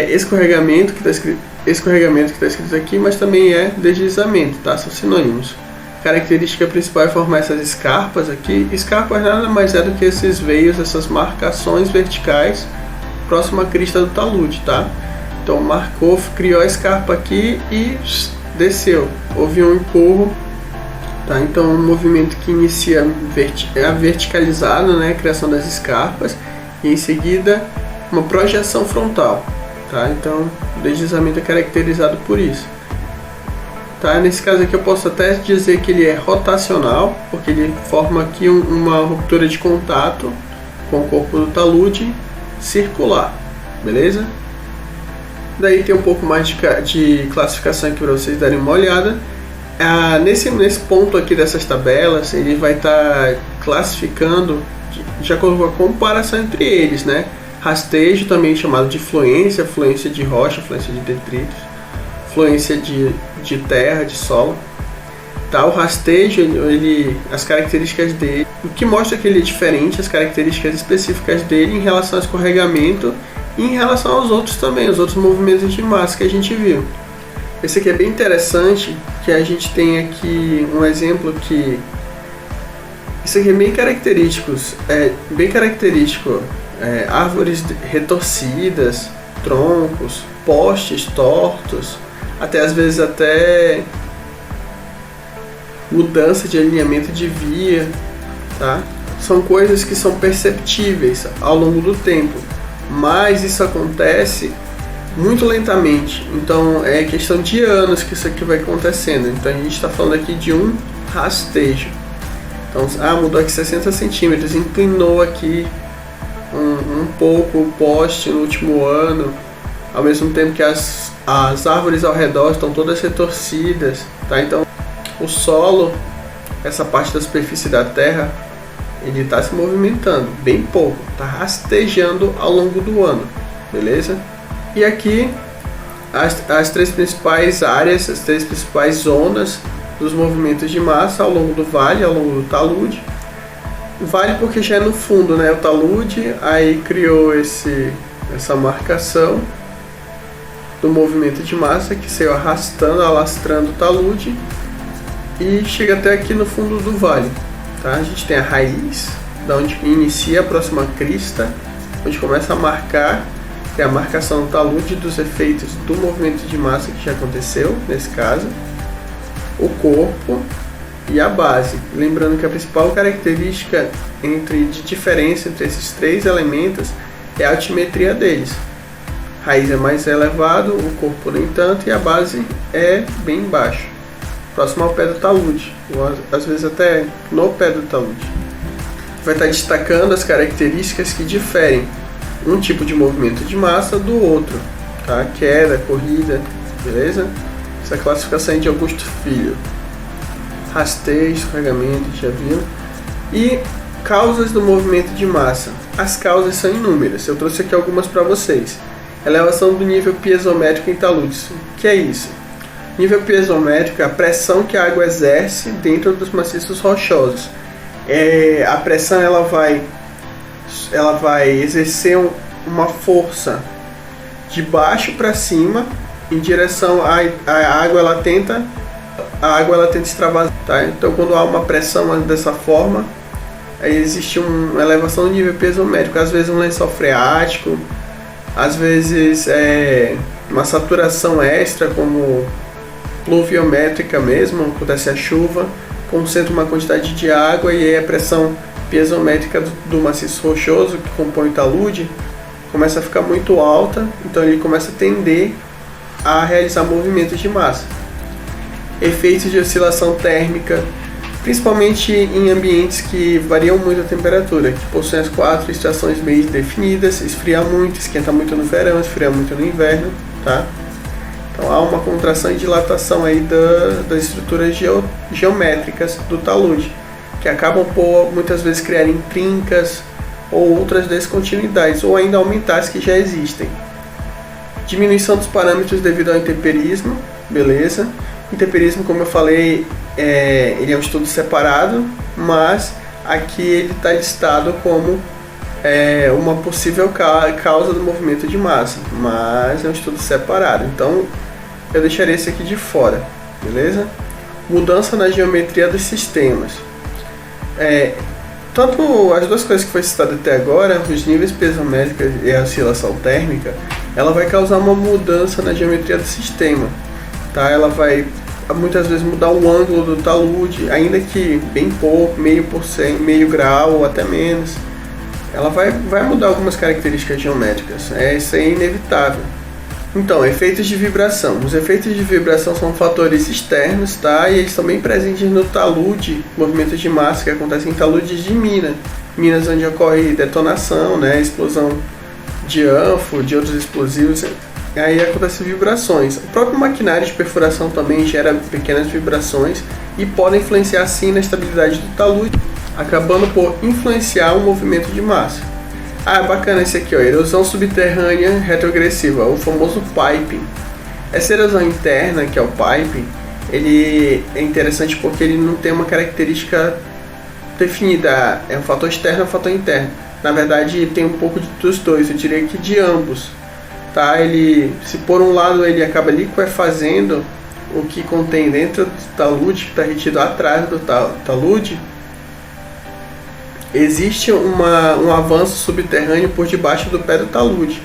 Escorregamento que está escrito aqui, mas também é deslizamento, tá? São sinônimos. A característica principal é formar essas escarpas aqui. Escarpas nada mais é do que esses veios, essas marcações verticais próximo à crista do talude, tá? Então marcou, criou a escarpa aqui e desceu. Houve um empurro, tá? Então um movimento que inicia verticalizado, né? A criação das escarpas, e em seguida uma projeção frontal, tá? Então o deslizamento é caracterizado por isso. Tá? Nesse caso aqui eu posso até dizer que ele é rotacional, porque ele forma aqui uma ruptura de contato com o corpo do talude circular, beleza? Daí tem um pouco mais de classificação aqui para vocês darem uma olhada. Nesse ponto aqui dessas tabelas, ele vai estar classificando de acordo com a comparação entre eles, né? Rastejo, também chamado de fluência, fluência de rocha, fluência de detritos, fluência de terra, de solo. Tá, o rastejo, as características dele, o que mostra que ele é diferente, as características específicas dele em relação ao escorregamento e em relação aos outros também, os outros movimentos de massa que a gente viu. Esse aqui é bem interessante, que a gente tem aqui um exemplo que isso aqui é bem característico, árvores retorcidas, troncos, postes tortos, até às vezes até mudança de alinhamento de via, tá? São coisas que são perceptíveis ao longo do tempo, mas isso acontece muito lentamente, então é questão de anos que isso aqui vai acontecendo. Então a gente está falando aqui de um rastejo. Então, mudou aqui 60 centímetros, inclinou aqui um pouco o poste no último ano, ao mesmo tempo que as árvores ao redor estão todas retorcidas, tá? Então o solo, essa parte da superfície da terra, ele está se movimentando bem pouco, está rastejando ao longo do ano, beleza? E aqui as três principais áreas, as três principais zonas dos movimentos de massa ao longo do vale, ao longo do talude. O vale porque já é no fundo, né? O talude aí criou essa marcação do movimento de massa que saiu arrastando, alastrando o talude e chega até aqui no fundo do vale, tá? A gente tem a raiz, da onde inicia a próxima crista, onde começa a marcar, tem a marcação do talude dos efeitos do movimento de massa que já aconteceu, nesse caso, o corpo e a base. Lembrando que a principal característica de diferença entre esses três elementos é a altimetria deles. A raiz é mais elevado, o corpo nem tanto, e a base é bem baixo, próximo ao pé do talude, ou às vezes até no pé do talude. Vai estar destacando as características que diferem um tipo de movimento de massa do outro, tá? Queda, corrida, beleza? Essa classificação é de Augusto Filho. Rastejo, escorregamento, já viu? E causas do movimento de massa. As causas são inúmeras, eu trouxe aqui algumas para vocês. Elevação do nível piezométrico em taludes. O que é isso? Nível piezométrico é a pressão que a água exerce dentro dos maciços rochosos. A pressão ela vai exercer uma força de baixo para cima em direção à água, ela tenta extravasar, tá? Então quando há uma pressão dessa forma, aí existe uma elevação do nível piezométrico, às vezes um lençol freático, às vezes uma saturação extra, como pluviométrica mesmo, acontece a chuva, concentra uma quantidade de água e aí a pressão piezométrica do maciço rochoso que compõe o talude começa a ficar muito alta, então ele começa a tender a realizar movimentos de massa. Efeitos de oscilação térmica, principalmente em ambientes que variam muito a temperatura, que possuem as 4 estações bem definidas, esfria muito, esquenta muito no verão, esfria muito no inverno, tá? Então há uma contração e dilatação aí das estruturas geométricas do talude, que acabam por muitas vezes criarem trincas ou outras descontinuidades, ou ainda aumentar as que já existem. Diminuição dos parâmetros devido ao intemperismo, beleza? Intemperismo, como eu falei, ele é um estudo separado, mas aqui ele está listado como uma possível causa do movimento de massa, mas é um estudo separado, então eu deixarei esse aqui de fora, beleza? Mudança na geometria dos sistemas. Tanto as duas coisas que foi citado até agora, os níveis piezométricos e a oscilação térmica, ela vai causar uma mudança na geometria do sistema, tá? Ela vai muitas vezes mudar o ângulo do talude, ainda que bem pouco, meio grau ou até menos. Ela vai mudar algumas características geométricas, isso é inevitável. Então, efeitos de vibração. Os efeitos de vibração são fatores externos, tá? E eles estão bem presentes no talude, movimentos de massa que acontecem em taludes de minas onde ocorre detonação, né? Explosão de ânforo, de outros explosivos. E aí acontecem vibrações. O próprio maquinário de perfuração também gera pequenas vibrações e podem influenciar sim na estabilidade do talude, acabando por influenciar o movimento de massa. Ah, bacana esse aqui, ó, erosão subterrânea retrogressiva, o famoso piping. Essa erosão interna, que é o piping, ele é interessante porque ele não tem uma característica definida, é um fator externo ou um fator interno. Na verdade, tem um pouco dos dois, eu diria que de ambos. Tá? Ele, se por um lado ele acaba liquefazendo o que contém dentro do talude, que está retido atrás do talude, existe um avanço subterrâneo por debaixo do pé do talude.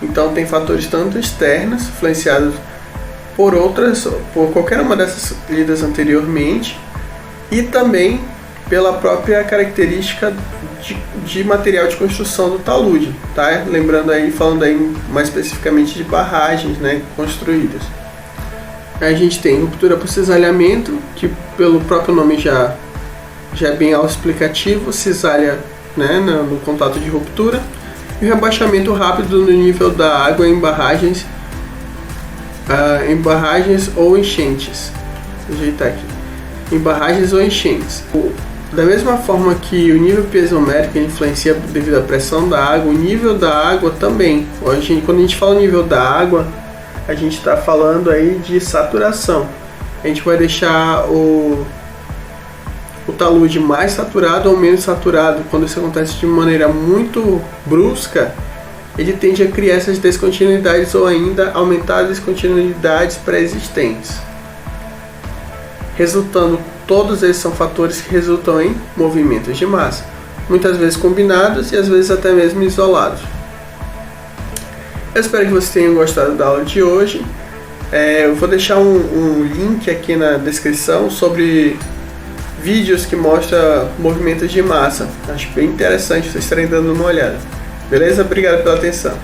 Então tem fatores tanto externos, influenciados por qualquer uma dessas lidas anteriormente, e também pela própria característica de material de construção do talude, tá? Lembrando aí, falando aí mais especificamente de barragens, né, construídas. Aí a gente tem ruptura por cisalhamento, que pelo próprio nome já é bem autoexplicativo, cisalha, né, no contato de ruptura, e o rebaixamento rápido no nível da água em barragens ou enchentes. Vou ajeitar aqui. Em barragens ou enchentes. Da mesma forma que o nível piezométrico influencia devido à pressão da água, o nível da água também. Quando a gente fala nível da água, a gente está falando aí de saturação. A gente vai deixar o talude mais saturado ou menos saturado. Quando isso acontece de maneira muito brusca, ele tende a criar essas descontinuidades ou ainda aumentar as descontinuidades pré-existentes. Todos esses são fatores que resultam em movimentos de massa, muitas vezes combinados e às vezes até mesmo isolados. Eu espero que vocês tenham gostado da aula de hoje. Eu vou deixar um link aqui na descrição sobre vídeos que mostram movimentos de massa. Acho bem interessante vocês estarem dando uma olhada. Beleza? Obrigado pela atenção.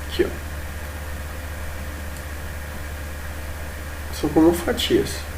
Aqui, ó. São como fatias.